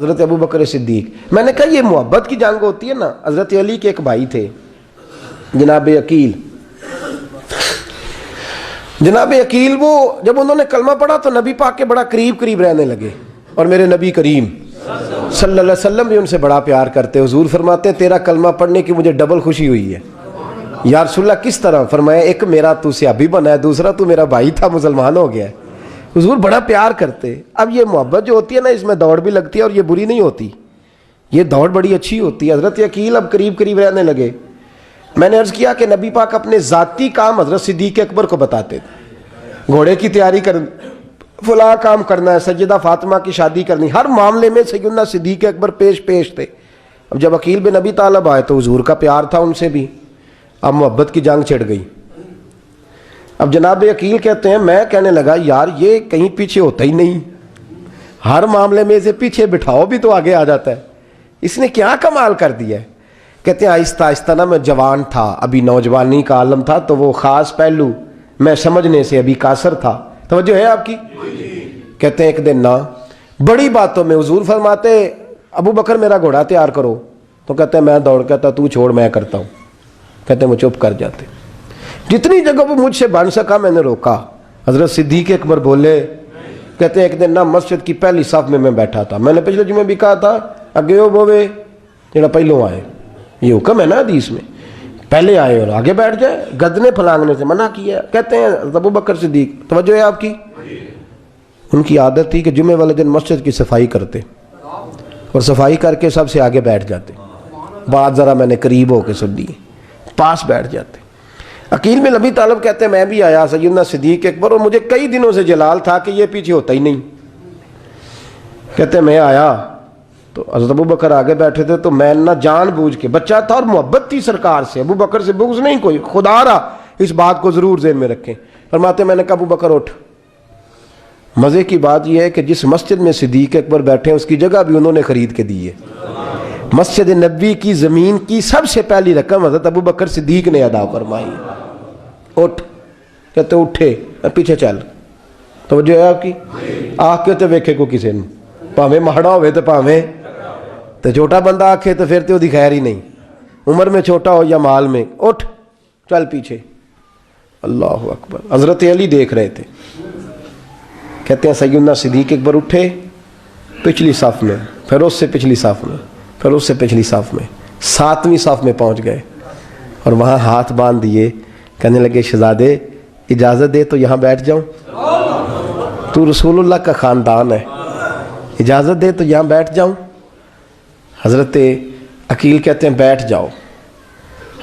حضرت ابو بکر صدیق. میں نے کہا یہ محبت کی جنگ ہوتی ہے نا. حضرت علی کے ایک بھائی تھے جناب عقیل. جناب عقیل وہ جب انہوں نے کلمہ پڑھا تو نبی پاک کے بڑا قریب رہنے لگے, اور میرے نبی کریم صلی اللہ علیہ وسلم بھی ان سے بڑا پیار کرتے. حضور فرماتے ہیں تیرا کلمہ پڑھنے کی مجھے ڈبل خوشی ہوئی ہے. یا رسول اللہ کس طرح؟ فرمایا ایک میرا تو صحابی بنا ہے, دوسرا تو میرا بھائی تھا مسلمان ہو گیا ہے. حضور بڑا پیار کرتے. اب یہ محبت جو ہوتی ہے نا, اس میں دوڑ بھی لگتی ہے اور یہ بری نہیں ہوتی, یہ دوڑ بڑی اچھی ہوتی ہے. حضرت عقیل اب قریب رہنے لگے. میں نے عرض کیا کہ نبی پاک اپنے ذاتی کام حضرت صدیق اکبر کو بتاتے تھے. گھوڑے کی تیاری کر, فلاں کام کرنا ہے, سیدہ فاطمہ کی شادی کرنی, ہر معاملے میں سیدنا صدیق اکبر پیش تھے. اب جب عقیل بن ابی طالب آئے تو حضور کا پیار تھا ان سے بھی. اب محبت کی جنگ چھڑ گئی. اب جناب عقیل کہتے ہیں میں کہنے لگا یار یہ کہیں پیچھے ہوتا ہی نہیں, ہر معاملے میں اسے پیچھے بٹھاؤ بھی تو آگے آ جاتا ہے. اس نے کیا کمال کر دیا ہے. کہتے ہیں آہستہ نا میں جوان تھا, ابھی نوجوانی کا عالم تھا, تو وہ خاص پہلو میں سمجھنے سے ابھی قاصر تھا. توجہ ہے آپ کی؟ کہتے ہیں ایک دن نا بڑی باتوں میں حضور فرماتے ابو بکر میرا گھوڑا تیار کرو, تو کہتے ہیں میں دوڑ کہتا تو چھوڑ میں کرتا ہوں. کہتے ہیں وہ چپ کر جاتے. جتنی جگہ وہ مجھ سے بن سکا میں نے روکا. حضرت صدیق اکبر بولے, کہتے ہیں ایک دن نا مسجد کی پہلی صف میں بیٹھا تھا. میں نے پچھلے جمعے بھی کہا تھا اگے ہو بوے جڑا پہلوں آئے, یہ حکم ہے نا حدیث میں, پہلے آئے اور آگے بیٹھ جائے. گدنے پھلانگنے سے منع کیا. کہتے ہیں ابو بکر صدیق, توجہ ہے آپ کی, ان کی عادت تھی کہ جمعے والے دن مسجد کی صفائی کرتے اور صفائی کر کے سب سے آگے بیٹھ جاتے. بات ذرا میں نے قریب ہو کے سن لی, پاس بیٹھ جاتے. عقیل بن ابی طالب کہتے ہیں میں بھی آیا سیدنا صدیق اکبر, اور مجھے کئی دنوں سے جلال تھا کہ یہ پیچھے ہوتا ہی نہیں. کہتے ہیں میں آیا تو حضرت ابو بکر آگے بیٹھے تھے, تو میں نہ جان بوجھ کے, بچہ تھا اور محبت تھی سرکار سے, ابو بکر سے بغض نہیں کوئی, خدا رہا اس بات کو ضرور ذہن میں رکھیں. فرماتے میں نے کہا ابو بکر اٹھ. مزے کی بات یہ ہے کہ جس مسجد میں صدیق اکبر بیٹھے ہیں اس کی جگہ بھی انہوں نے خرید کے دی ہے. مسجد نبوی کی زمین کی سب سے پہلی رقم حضرت ابو بکر صدیق نے ادا فرمائی. اٹھ. کہتے اٹھے, پیچھے چل. توجہ ہے آپ کی؟ آنکھ کے تو ویکھے کو کسی نے, پاویں ماڑا ہوئے تو پاویں تو چھوٹا بندہ آکھے تو پھر تو دی خیر ہی نہیں, عمر میں چھوٹا ہو یا مال میں. اٹھ چل پیچھے. اللہ اکبر. حضرت علی دیکھ رہے تھے. کہتے ہیں سیدنا صدیق اکبر اٹھے پچھلی صف میں, پھر اس سے پچھلی صف میں, پھر اس سے پچھلی صف میں, 7ویں صف میں پہنچ گئے اور وہاں ہاتھ باندھ دیے. کہنے لگے شہزادے اجازت دے تو یہاں بیٹھ جاؤں, تو رسول اللہ کا خاندان ہے, اجازت دے تو یہاں بیٹھ جاؤں. حضرت عقیل کہتے ہیں بیٹھ جاؤ.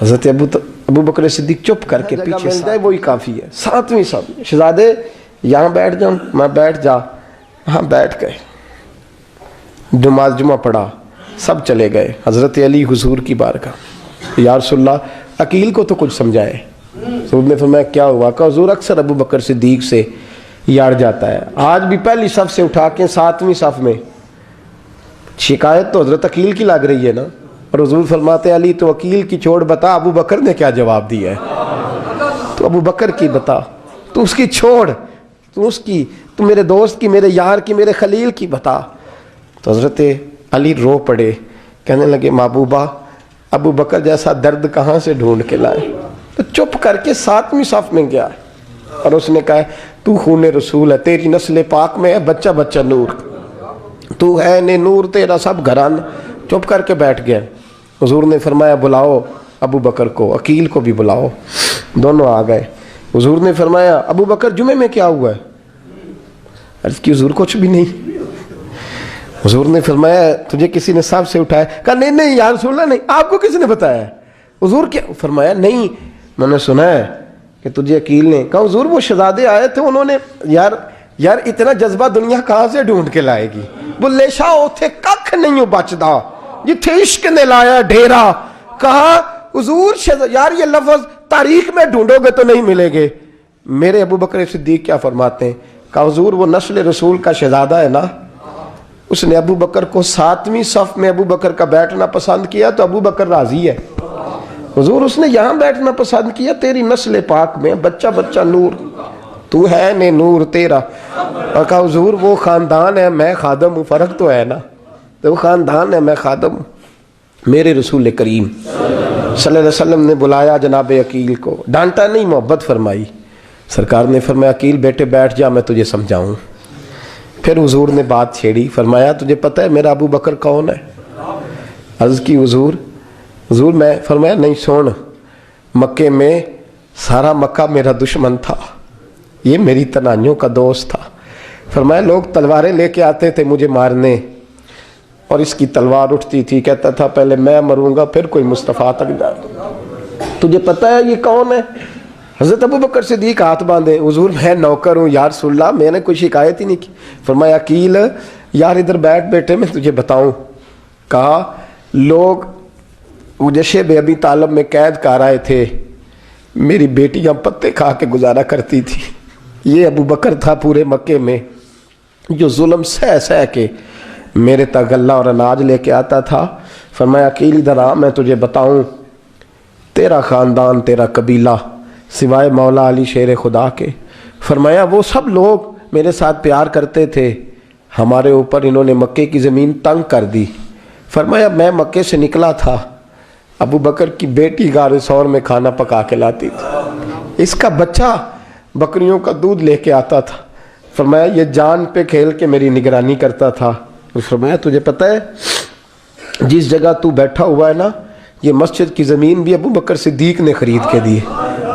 حضرت ابو بکر صدیق چپ کر کے پیچھے مل جائے وہی کافی ہے. 7ویں صف میں شہزادے یہاں بیٹھ جاؤں. میں بیٹھ جا. ہاں بیٹھ گئے. نماز جمعہ پڑھا, سب چلے گئے. حضرت علی حضور کی بارگاہ, یا رسول اللہ عقیل کو تو کچھ سمجھائے. حضور نے فرمایا کیا ہوا؟ کہ حضور اکثر ابو بکر صدیق سے یاڑ جاتا ہے, آج بھی پہلی صف سے اٹھا کے 7ویں صف میں. شکایت تو حضرت عقیل کی لگ رہی ہے نا, اور حضور فرماتے علی تو عقیل کی چھوڑ, بتا ابو بکر نے کیا جواب دیا ہے. تو ابو بکر کی بتا, تو اس کی چھوڑ, تو اس کی, تو میرے دوست کی, میرے یار کی, میرے خلیل کی بتا. تو حضرت علی رو پڑے. کہنے لگے محبوبہ ابو بکر جیسا درد کہاں سے ڈھونڈ کے لائے. تو چپ کر کے 7ویں صف میں گیا اور اس نے کہا تو خون رسول ہے, تیری نسل پاک میں ہے بچہ بچہ نور, تو ہے نے نور تیرا سب گھران. چپ کر کے بیٹھ گیا. حضور نے فرمایا بلاؤ ابو بکر کو, عقیل کو بھی بلاؤ. دونوں آ گئے. حضور نے فرمایا ابو بکر جمعے میں کیا ہوا ہے؟ عرض کی حضور کچھ بھی نہیں. حضور نے فرمایا تجھے کسی نے صف سے اٹھایا؟ کہا نہیں یا رسول اللہ نہیں. آپ کو کس نے بتایا؟ حضور کیا؟ فرمایا نہیں میں نے سنا ہے کہ تجھے عقیل نے. کہا حضور وہ شہزادے آئے تھے, انہوں نے یار اتنا جذبہ دنیا کہاں سے ڈھونڈ کے لائے گی. بلے شاہ اوتھے ککھ نہیں بچدا جتھے عشق نے لایا ڈھیرا. کہا حضور یار یہ لفظ تاریخ میں ڈھونڈو گے تو نہیں ملے گے. میرے ابو بکر صدیق کیا فرماتے ہیں؟ کہا حضور وہ نسل رسول کا شہزادہ ہے نا, اس نے ابو بکر کو 7ویں صف میں ابو بکر کا بیٹھنا پسند کیا تو ابو بکر راضی ہے. حضور اس نے یہاں بیٹھنا پسند کیا, تیری نسل پاک میں بچہ بچہ نور, تو ہے نے نور تیرا. اور کہا حضور وہ خاندان ہے, میں خادم ہوں, فرق تو ہے نا. تو وہ خاندان ہے، میں خادم ہوں۔ میرے رسول کریم صلی اللہ علیہ وسلم نے بلایا جناب عقیل کو، ڈانٹا نہیں، محبت فرمائی۔ سرکار نے فرمایا عقیل بیٹے بیٹھ جا، میں تجھے سمجھاؤں۔ پھر حضور نے بات چھیڑی، فرمایا تجھے پتہ ہے میرا ابو بکر کون ہے؟ عرض کی حضور میں، فرمایا نہیں سن، مکے میں سارا مکہ میرا دشمن تھا، یہ میری تنائیوں کا دوست تھا۔ فرمایا لوگ تلواریں لے کے آتے تھے مجھے مارنے، اور اس کی تلوار اٹھتی تھی، کہتا تھا پہلے میں مروں گا پھر کوئی مصطفیٰ تک جائے۔ تجھے پتہ ہے یہ کون ہے؟ حضرت ابو بکر صدیق ہاتھ باندھے، حضور میں نوکر ہوں یا رسول اللہ، میں نے کوئی شکایت ہی نہیں کی۔ فرمایا عقیل یار ادھر بیٹھ بیٹے، میں تجھے بتاؤں۔ کہا لوگ مجھے شیب ابی طالب میں قید کر آئے تھے، میری بیٹیاں پتے کھا کے گزارا کرتی تھی۔ یہ ابو بکر تھا پورے مکے میں جو ظلم سہ سہ کے میرے تک غلہ اور اناج لے کے آتا تھا۔ فرمایا عقیل ادھر آ، میں تجھے بتاؤں، تیرا خاندان تیرا قبیلہ سوائے مولا علی شیر خدا کے، فرمایا وہ سب لوگ میرے ساتھ پیار کرتے تھے، ہمارے اوپر انہوں نے مکے کی زمین تنگ کر دی۔ فرمایا میں مکے سے نکلا تھا، ابو بکر کی بیٹی غار ثور میں کھانا پکا کے لاتی تھی، اس کا بچہ بکریوں کا دودھ لے کے آتا تھا۔ فرمایا یہ جان پہ کھیل کے میری نگرانی کرتا تھا۔ فرمایا تجھے پتہ ہے جس جگہ تو بیٹھا ہوا ہے نا، یہ مسجد کی زمین بھی ابو بکر صدیق نے خرید کے دی۔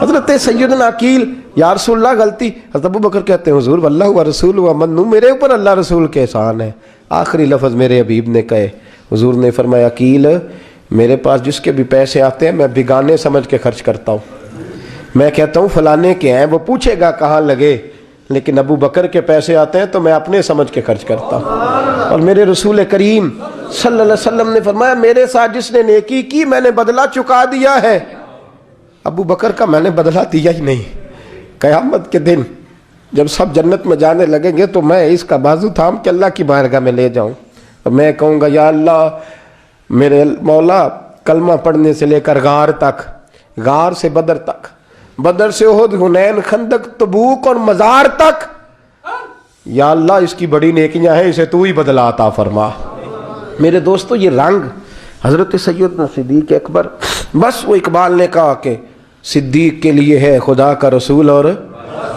حضرت سیدنا عقیل یا رسول اللہ غلطی، حضرت ابو بکر کہتے ہیں حضور واللہ و رسول و منو، میرے اوپر اللہ رسول کے احسان ہے۔ آخری لفظ میرے حبیب نے کہے، حضور نے فرمایا عقیل میرے پاس جس کے بھی پیسے آتے ہیں میں بگانے سمجھ کے خرچ کرتا ہوں، میں کہتا ہوں فلانے کے ہیں، وہ پوچھے گا کہاں لگے، لیکن ابو بکر کے پیسے آتے ہیں تو میں اپنے سمجھ کے خرچ کرتا ہوں۔ اور میرے رسول کریم صلی اللہ علیہ وسلم نے فرمایا میرے ساتھ جس نے نیکی کی میں نے بدلہ چکا دیا ہے، ابو بکر کا میں نے بدلہ دیا ہی نہیں۔ قیامت کے دن جب سب جنت میں جانے لگیں گے تو میں اس کا بازو تھام کے اللہ کی بارگاہ میں لے جاؤں اور میں کہوں گا یا اللہ میرے مولا، کلمہ پڑھنے سے لے کر غار تک، غار سے بدر تک، بدر سے احد، حنین، خندق، تبوک اور مزار تک، یا اللہ اس کی بڑی نیکیاں ہیں، اسے تو ہی بدلہ عطا فرما۔ میرے دوستو یہ رنگ حضرت سیدنا صدیق اکبر، بس وہ اقبال نے کہا کہ صدیق کے لیے ہے خدا کا رسول اور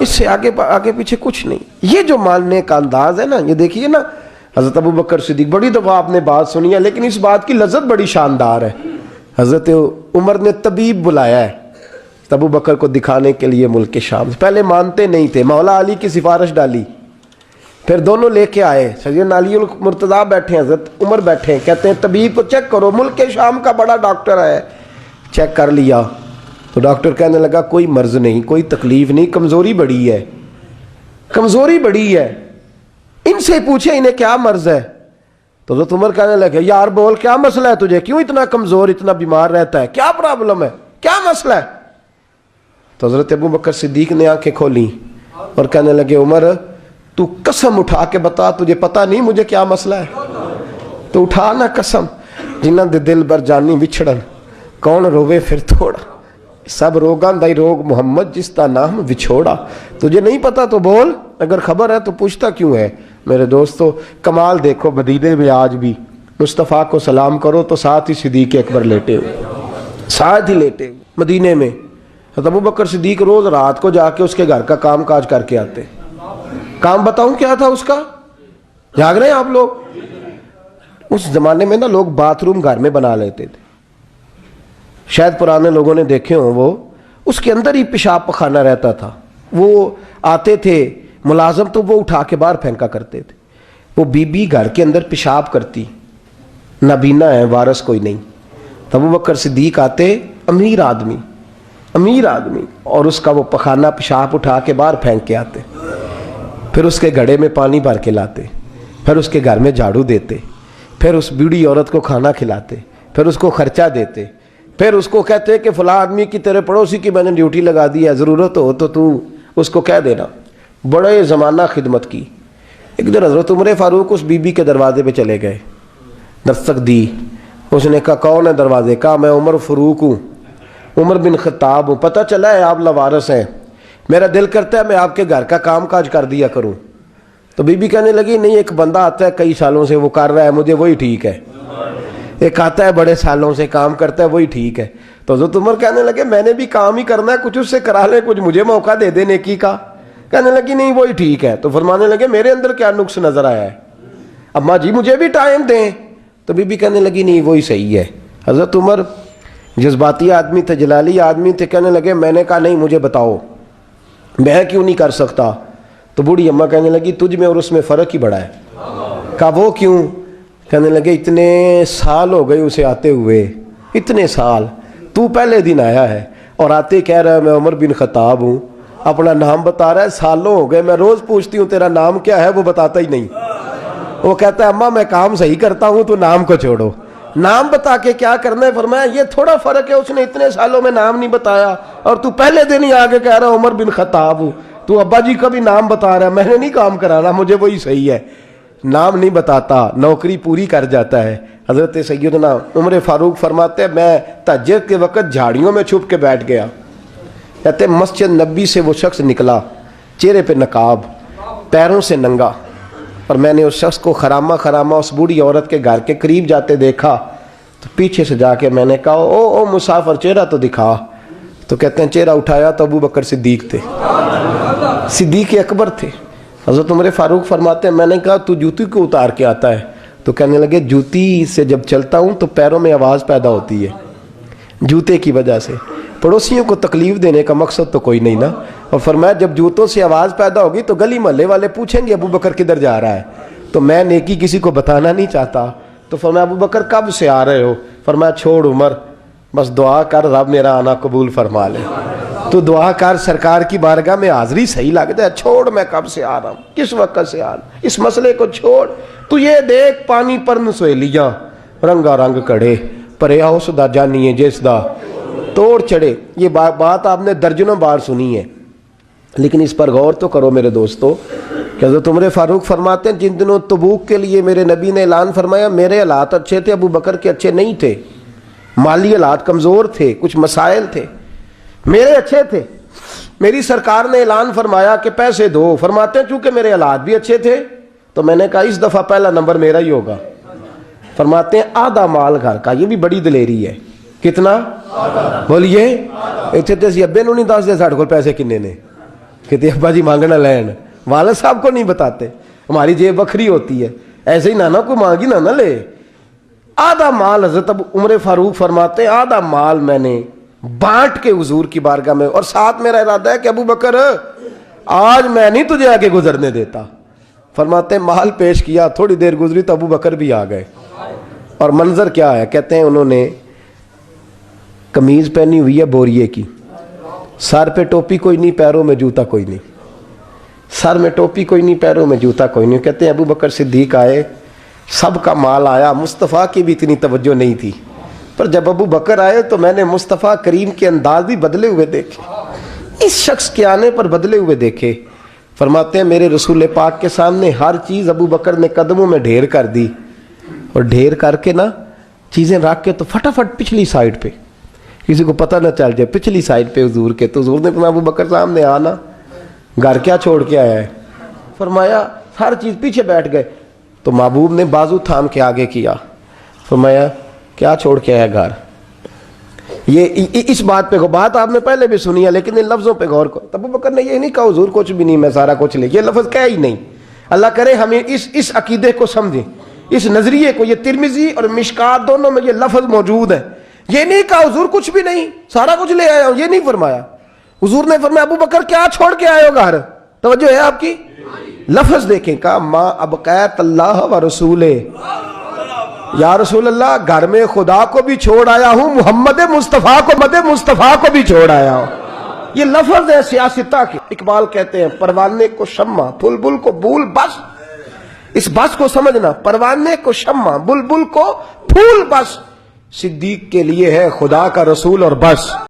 اس سے آگے پیچھے کچھ نہیں۔ یہ جو ماننے کا انداز ہے نا، یہ دیکھیے نا، حضرت ابو بکر صدیق، بڑی دفعہ آپ نے بات سنی ہے لیکن اس بات کی لذت بڑی شاندار ہے۔ حضرت عمر نے طبیب بلایا ہے ابو بکر کو دکھانے کے لیے ملک شام، پہلے مانتے نہیں تھے، مولا علی کی سفارش ڈالی، پھر دونوں لے کے آئے، سیدنا علی المرتضیٰ بیٹھے ہیں، حضرت عمر بیٹھے ہیں، کہتے ہیں طبیب کو چیک کرو، ملک شام کا بڑا ڈاکٹر ہے۔ چیک کر لیا تو ڈاکٹر کہنے لگا کوئی مرض نہیں، کوئی تکلیف نہیں، کمزوری بڑی ہے، کمزوری بڑی ہے، ان سے پوچھے انہیں کیا مرض ہے۔ تو حضرت عمر کہنے لگے یار بول کیا مسئلہ ہے تجھے، کیوں اتنا کمزور، اتنا بیمار رہتا ہے، کیا پرابلم ہے، کیا مسئلہ ہے؟ تو حضرت ابو بکر صدیق نے آنکھیں کھولیں اور کہنے لگے عمر تو قسم اٹھا کے بتا، تجھے پتا نہیں مجھے کیا مسئلہ ہے؟ تو اٹھا نا قسم، جنہ دے دل بر جانی بچھڑن، کون روے پھر تھوڑا، سب روگاں دائی روگ محمد جس کا نام وچھوڑا۔ تجھے نہیں پتا تو بول، اگر خبر ہے تو پوچھتا کیوں ہے؟ میرے دوستو کمال دیکھو، مدینے میں آج بھی مصطفیٰ کو سلام کرو تو ساتھ ہی صدیق اکبر لیٹے ہوئے، ساتھ ہی لیٹے ہوئے مدینے میں۔ ابو بکر صدیق روز رات کو جا کے اس کے گھر کا کام کاج کر کے آتے۔ کام بتاؤں کیا تھا اس کا؟ جاگ رہے ہیں آپ لوگ؟ اس زمانے میں نا لوگ باتھ روم گھر میں بنا لیتے تھے، شاید پرانے لوگوں نے دیکھے ہوں، وہ اس کے اندر ہی پیشاب پخانہ رہتا تھا، وہ آتے تھے ملازم تو وہ اٹھا کے باہر پھینکا کرتے تھے۔ وہ بی بی گھر کے اندر پیشاب کرتی، نابینا ہے، وارث کوئی نہیں، ابو بکر صدیق آتے، امیر آدمی، اور اس کا وہ پخانہ پیشاب اٹھا کے باہر پھینک کے آتے، پھر اس کے گھڑے میں پانی بھر کے لاتے، پھر اس کے گھر میں جھاڑو دیتے، پھر اس بوڑھی عورت کو کھانا کھلاتے، پھر اس کو خرچہ دیتے، پھر اس کو کہتے کہ فلاں آدمی کی تیرے پڑوسی کی میں نے ڈیوٹی لگا دی ہے، ضرورت ہو تو اس کو کہہ دینا۔ بڑے زمانہ خدمت کی۔ ایک دن حضرت عمر فاروق اس بی بی کے دروازے پہ چلے گئے، دستک دی، اس نے کہا کون ہے دروازے؟ کہا میں عمر فاروق ہوں، عمر بن خطاب ہوں، پتہ چلا ہے آپ لوارث ہیں، میرا دل کرتا ہے میں آپ کے گھر کا کام کاج کر دیا کروں۔ تو بی بی کہنے لگی نہیں، ایک بندہ آتا ہے کئی سالوں سے وہ کر رہا ہے مجھے وہی ٹھیک ہے، ایک آتا ہے بڑے سالوں سے کام کرتا ہے وہی ٹھیک ہے۔ تو حضرت عمر کہنے لگے میں نے بھی کام ہی کرنا ہے، کچھ اس سے کرا لیں، کچھ مجھے موقع دے دے نیکی کا۔ کہنے لگی نہیں وہی ٹھیک ہے۔ تو فرمانے لگے میرے اندر کیا نقص نظر آیا ہے، اماں جی مجھے بھی ٹائم دیں۔ تو بی بی کہنے لگی نہیں وہی صحیح ہے۔ حضرت عمر جذباتی آدمی تھے، جلالی آدمی تھے، کہنے لگے میں نے کہا نہیں مجھے بتاؤ میں کیوں نہیں کر سکتا۔ تو بوڑھی اماں کہنے لگی تجھ میں اور اس میں فرق ہی بڑا ہے۔ کہا وہ کیوں؟ کہنے لگے اتنے سال ہو گئے اسے آتے ہوئے، اتنے سال، تو پہلے دن آیا ہے اور آتے کہہ رہا ہے میں عمر بن خطاب ہوں، اپنا نام بتا رہا ہے، سالوں ہو گئے میں روز پوچھتی ہوں تیرا نام کیا ہے، وہ بتاتا ہی نہیں۔ وہ کہتا ہے اماں میں کام صحیح کرتا ہوں تو نام کو چھوڑو، نام بتا کے کیا کرنا ہے۔ فرمایا یہ تھوڑا فرق ہے، اس نے اتنے سالوں میں نام نہیں بتایا اور تو پہلے دن ہی آگے کہہ رہا عمر بن خطاب ہوں، تو ابا جی کا بھی نام بتا رہا ہے، میں نے نہیں کام کرانا، مجھے وہی صحیح ہے۔ نام نہیں بتاتا، نوکری پوری کر جاتا ہے۔ حضرت سیدنا عمر فاروق فرماتے ہیں میں تہجد کے وقت جھاڑیوں میں چھپ کے بیٹھ گیا، کہتے ہیں مسجد نبی سے وہ شخص نکلا، چہرے پہ نقاب، پیروں سے ننگا، اور میں نے اس شخص کو خرامہ خرامہ اس بوڑھی عورت کے گھر کے قریب جاتے دیکھا، تو پیچھے سے جا کے میں نے کہا او مسافر چہرہ تو دکھا۔ تو کہتے ہیں چہرہ اٹھایا تو ابو بکر صدیق تھے، صدیق اکبر تھے۔ حضرت عمر فاروق فرماتے ہیں میں نے کہا تو جوتی کو اتار کے آتا ہے؟ تو کہنے لگے جوتی سے جب چلتا ہوں تو پیروں میں آواز پیدا ہوتی ہے جوتے کی وجہ سے، پڑوسیوں کو تکلیف دینے کا مقصد تو کوئی نہیں نا۔ اور فرمایا جب جوتوں سے آواز پیدا ہوگی تو گلی محلے والے پوچھیں گے ابو بکر کدھر جا رہا ہے، تو میں نیکی کسی کو بتانا نہیں چاہتا۔ تو فرمایا ابو بکر کب سے آ رہے ہو؟ فرمایا چھوڑ عمر، بس دعا کر رب میرا آنا قبول فرما لے، تو دعا کر سرکار کی بارگاہ میں حاضری صحیح لگ جائے، چھوڑ میں کب سے آ رہا ہوں، کس وقت سے آ رہا ہوں، اس مسئلے کو چھوڑ، تو یہ دیکھ پانی پر نسویلیاں رنگا رنگ کڑے پرے آؤس دا جانیے جس دا توڑ چڑھے۔ یہ بات آپ نے درجنوں بار سنی ہے، لیکن اس پر غور تو کرو میرے دوستو کہ حضرت عمر فاروق فرماتے ہیں جن دنوں تبوک کے لیے میرے نبی نے اعلان فرمایا میرے حالات اچھے تھے، ابو بکر کے اچھے نہیں تھے، مالی حالات کمزور تھے، کچھ مسائل تھے، میرے اچھے تھے۔ میری سرکار نے اعلان فرمایا کہ پیسے دو، فرماتے ہیں چونکہ میرے حالات بھی اچھے تھے تو میں نے کہا اس دفعہ پہلا نمبر میرا ہی ہوگا۔ فرماتے ہیں آدھا مال گھر کا، یہ بھی بڑی دلیری ہے۔ کتنا؟ بولیے اتنے تو اسی ابے نو نہیں دس دے ساڑھے کو پیسے کنے نے، کہتے ابا جی مانگنا لین، والد صاحب کو نہیں بتاتے، ہماری جیب بکھری ہوتی ہے، ایسے ہی نانا کو مانگی نہ لے۔ آدھا مال حضرت عمر فاروق فرماتے ہیں آدھا مال میں نے بانٹ کے حضور کی بارگاہ میں، اور ساتھ میرا ارادہ ہے کہ ابو بکر آج میں نہیں تجھے آگے گزرنے دیتا۔ فرماتے ہیں مال پیش کیا، تھوڑی دیر گزری تو ابو بکر بھی آ گئے، اور منظر کیا ہے؟ کہتے ہیں انہوں نے قمیض پہنی ہوئی ہے بوریے کی، سر پہ ٹوپی کوئی نہیں، پیروں میں جوتا کوئی نہیں، سر میں ٹوپی کوئی نہیں، پیروں میں جوتا کوئی نہیں۔ کہتے ہیں ابو بکر صدیق آئے، سب کا مال آیا، مصطفیٰ کی بھی اتنی توجہ نہیں تھی، پر جب ابو بکر آئے تو میں نے مصطفیٰ کریم کے انداز بھی بدلے ہوئے دیکھے، اس شخص کے آنے پر بدلے ہوئے دیکھے۔ فرماتے ہیں میرے رسول پاک کے سامنے ہر چیز ابو بکر نے قدموں میں ڈھیر کر دی، اور ڈھیر کر کے نا چیزیں رکھ کے تو فٹافٹ پچھلی سائڈ پہ، کسی کو پتہ نہ چل جائے، پچھلی سائڈ پہ حضور کے۔ تو حضور نے فرمایا ابو بکر سامنے آنا، گھر کیا چھوڑ کے آیا ہے؟ فرمایا ہر چیز، پیچھے بیٹھ گئے۔ تو محبوب نے بازو تھام کے آگے کیا، فرمایا کیا چھوڑ کے آیا گھر؟ یہ اس بات پہ بات آپ نے پہلے بھی سنی ہے، لیکن ان لفظوں پہ غور کرو۔ ابو بکر نے یہ نہیں کہا حضور کچھ بھی نہیں میں سارا کچھ لے، یہ لفظ کہا ہی نہیں۔ اللہ کرے ہمیں اس عقیدے کو سمجھیں، اس نظریے کو۔ یہ ترمذی اور مشکات دونوں میں یہ لفظ موجود ہے۔ یہ نہیں کہا حضور کچھ بھی نہیں سارا کچھ لے آیا ہوں، یہ نہیں فرمایا۔ حضور نے فرمایا ابو بکر کیا چھوڑ کے آئے ہو گھر؟ توجہ ہے آپ کی؟ لفظ دیکھیں، کہا ما ابقیت اللہ و رسولہ، یا رسول اللہ گھر میں خدا کو بھی چھوڑ آیا ہوں، محمد مصطفیٰ کو بھی چھوڑ آیا ہوں۔ یہ لفظ ہے سیاستہ کے۔ اقبال کہتے ہیں پروانے کو شمع بلبل کو پھول، بس اس بس کو سمجھنا، پروانے کو شمع بلبل کو پھول، بس صدیق کے لیے ہے خدا کا رسول اور بس۔